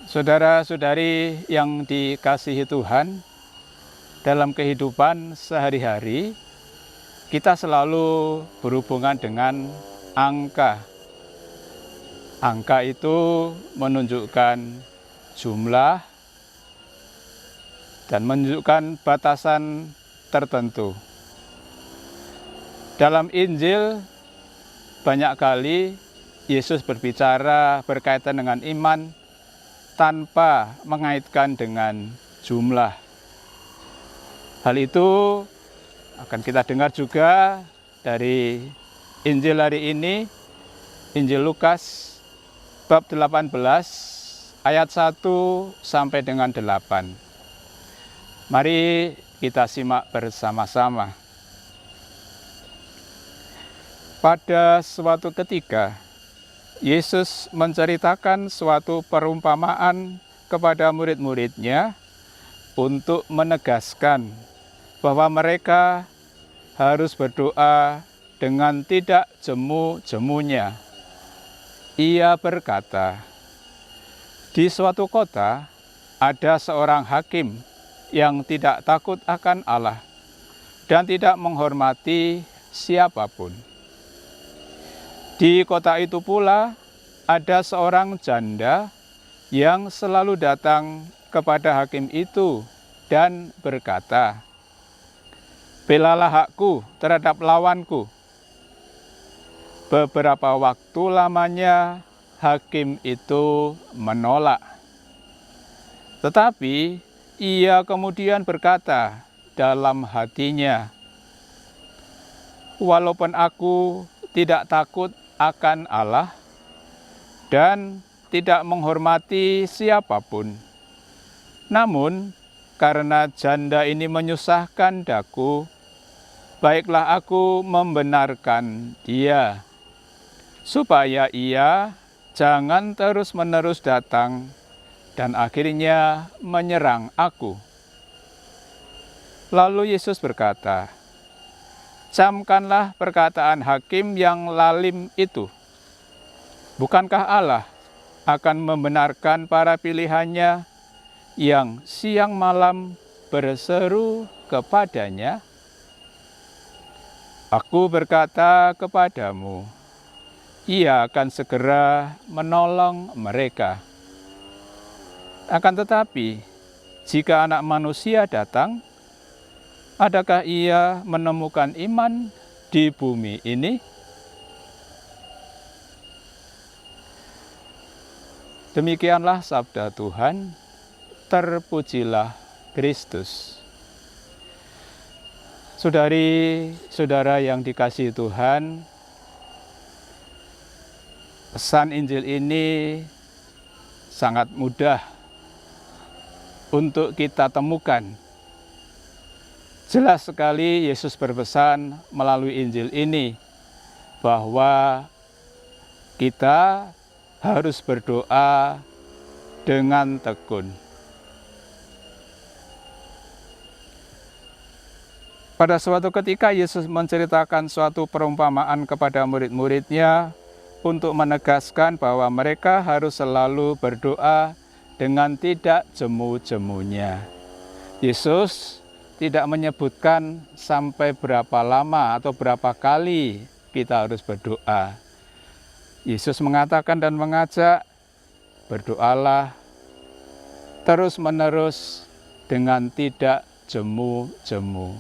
Saudara-saudari yang dikasihi Tuhan, dalam kehidupan sehari-hari kita selalu berhubungan dengan angka. Angka itu menunjukkan jumlah dan menunjukkan batasan tertentu. Dalam Injil banyak kali Yesus berbicara berkaitan dengan iman tanpa mengaitkan dengan jumlah. Hal itu akan kita dengar juga dari Injil hari ini, Injil Lukas bab 18 ayat 1 sampai dengan 8. Mari kita simak bersama-sama. Pada suatu ketika, Yesus menceritakan suatu perumpamaan kepada murid-muridnya untuk menegaskan bahwa mereka harus berdoa dengan tidak jemu-jemunya. Ia berkata, "Di suatu kota ada seorang hakim yang tidak takut akan Allah dan tidak menghormati siapapun. Di kota itu pula ada seorang janda yang selalu datang kepada hakim itu dan berkata, 'Belalah hakku terhadap lawanku.' Beberapa waktu lamanya hakim itu menolak. Tetapi ia kemudian berkata dalam hatinya, 'Walaupun aku tidak takut akan Allah dan tidak menghormati siapapun, namun karena janda ini menyusahkan daku, baiklah aku membenarkan dia, supaya ia jangan terus-menerus datang dan akhirnya menyerang aku.' Lalu Yesus berkata, 'Camkanlah perkataan hakim yang lalim itu. Bukankah Allah akan membenarkan para pilihannya yang siang malam berseru kepadanya? Aku berkata kepadamu, Ia akan segera menolong mereka. Akan tetapi, jika Anak Manusia datang, adakah Ia menemukan iman di bumi ini?' Demikianlah sabda Tuhan. Terpujilah Kristus. Saudari-saudara yang dikasihi Tuhan, pesan Injil ini sangat mudah untuk kita temukan. Jelas sekali Yesus berpesan melalui Injil ini bahwa kita harus berdoa dengan tekun. Pada suatu ketika Yesus menceritakan suatu perumpamaan kepada murid-muridnya untuk menegaskan bahwa mereka harus selalu berdoa dengan tidak jemu-jemunya. Yesus tidak menyebutkan sampai berapa lama atau berapa kali kita harus berdoa. Yesus mengatakan dan mengajak, berdoalah terus-menerus dengan tidak jemu-jemu.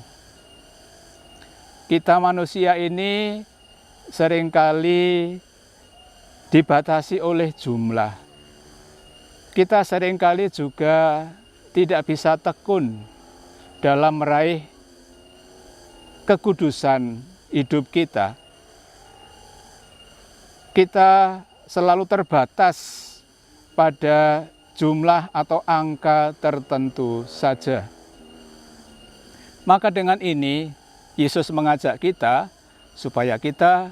Kita manusia ini seringkali dibatasi oleh jumlah. Kita seringkali juga tidak bisa tekun dalam meraih kekudusan hidup kita. Kita selalu terbatas pada jumlah atau angka tertentu saja. Maka dengan ini, Yesus mengajak kita supaya kita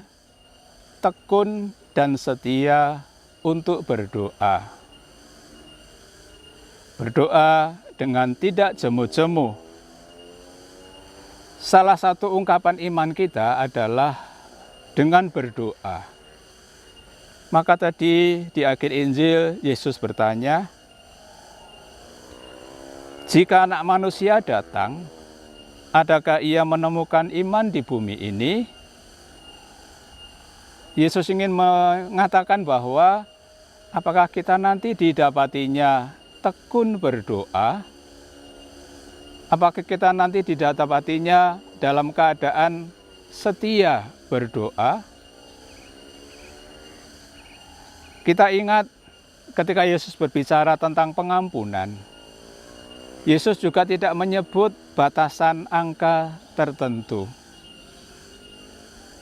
tekun dan setia untuk berdoa. Berdoa dengan tidak jemu-jemu. Salah satu ungkapan iman kita adalah dengan berdoa. Maka tadi di akhir Injil Yesus bertanya, Jika Anak Manusia datang, adakah ia menemukan iman di bumi ini? Yesus ingin mengatakan bahwa apakah kita nanti didapatinya tekun berdoa? Apakah kita nanti didapatinya dalam keadaan setia berdoa? Kita ingat ketika Yesus berbicara tentang pengampunan, Yesus juga tidak menyebut batasan angka tertentu.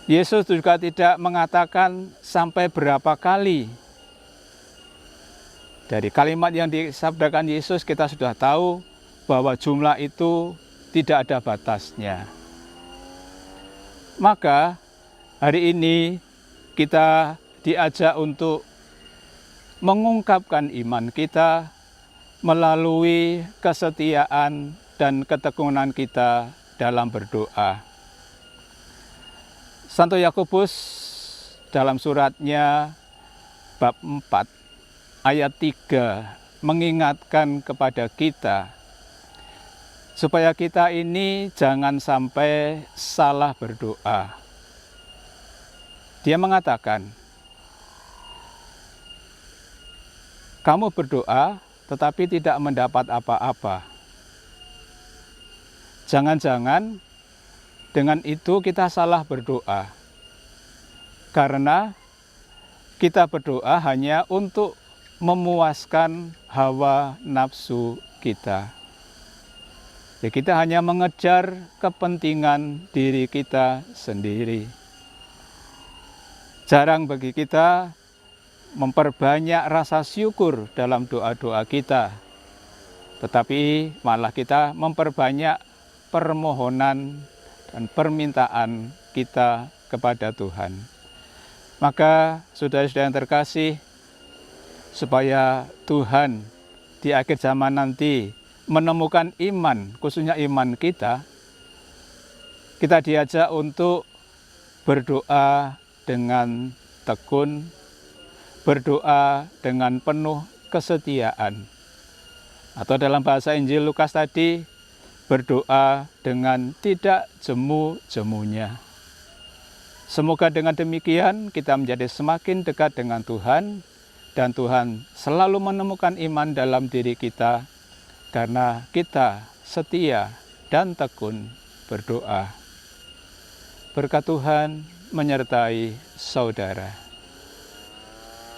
Yesus juga tidak mengatakan sampai berapa kali. Dari kalimat yang disabdakan Yesus kita sudah tahu bahwa jumlah itu tidak ada batasnya. Maka hari ini kita diajak untuk mengungkapkan iman kita melalui kesetiaan dan ketekunan kita dalam berdoa. Santo Yakobus dalam suratnya bab 4 ayat 3 mengingatkan kepada kita supaya kita ini jangan sampai salah berdoa. Dia mengatakan, kamu berdoa tetapi tidak mendapat apa-apa. Jangan-jangan dengan itu kita salah berdoa. Karena kita berdoa hanya untuk memuaskan hawa nafsu kita. Ya, kita hanya mengejar kepentingan diri kita sendiri. Jarang bagi kita memperbanyak rasa syukur dalam doa-doa kita, tetapi malah kita memperbanyak permohonan dan permintaan kita kepada Tuhan. Maka saudara-saudara yang terkasih, supaya Tuhan di akhir zaman nanti menemukan iman, khususnya iman kita diajak untuk berdoa dengan tekun, berdoa dengan penuh kesetiaan. Atau dalam bahasa Injil Lukas tadi, berdoa dengan tidak jemu-jemunya. Semoga dengan demikian kita menjadi semakin dekat dengan Tuhan, dan Tuhan selalu menemukan iman dalam diri kita, karena kita setia dan tekun berdoa. Berkat Tuhan menyertai saudara.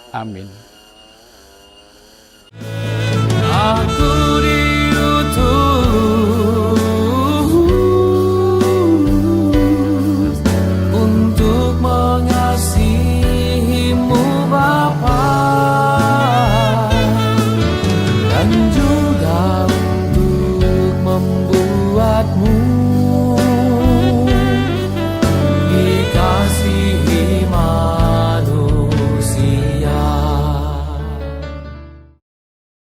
Amin.